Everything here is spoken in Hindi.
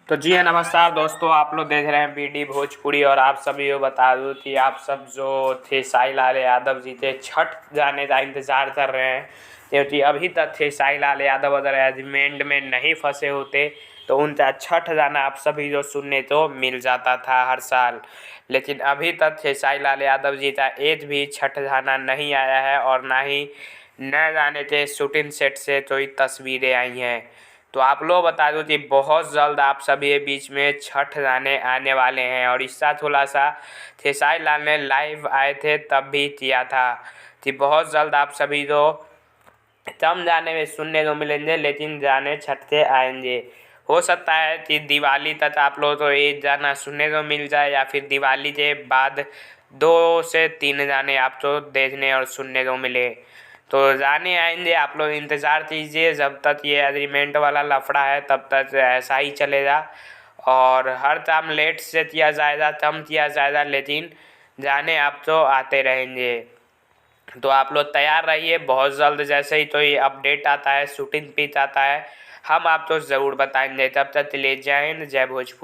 तो जी हाँ, नमस्कार दोस्तों। आप लोग देख रहे हैं बीडी भोजपुरी और आप सभी को बता दूं कि आप सब जो थे साई लाल यादव जी थे छठ जाने का इंतज़ार कर रहे हैं, क्योंकि अभी तक थे साई लाल यादव अगर रेजिमेंट में नहीं फंसे होते तो उनका छठ जाना आप सभी को सुनने तो मिल जाता था हर साल। लेकिन अभी तक थे साई लाल यादव जी का एक भी छठ जाना नहीं आया है और ना ही न जाने के शूटिंग सेट से कोई तस्वीरें आई हैं। तो आप लोग बता दो कि बहुत जल्द आप सभी के बीच में छठ गाने आने वाले हैं। और इसका थोड़ा सा खेसारी लाल ने लाइव आए थे तब भी किया था कि बहुत जल्द आप सभी को कम जाने में सुनने को मिलेंगे, लेकिन जाने छठ के आएंगे। हो सकता है कि दिवाली तक आप लोग को एक गाना सुनने को मिल जाए या फिर दिवाली के बाद 2 से 3 गाने आपको देखने और सुनने को मिले। तो गाने आएंगे, आप लोग इंतज़ार कीजिए। जब तक ये एग्रीमेंट वाला लफड़ा है तब तक ऐसा ही चलेगा और हर काम लेट से किया जाएगा, कम किया जाएगा, लेकिन गाने आप तो आते रहेंगे। तो आप लोग तैयार रहिए। बहुत जल्द जैसे ही तो ये अपडेट आता है, शूटिंग पिच आता है, हम आपको ज़रूर बताएंगे। तब तक ले जय हिंद, जय भोजपुरी।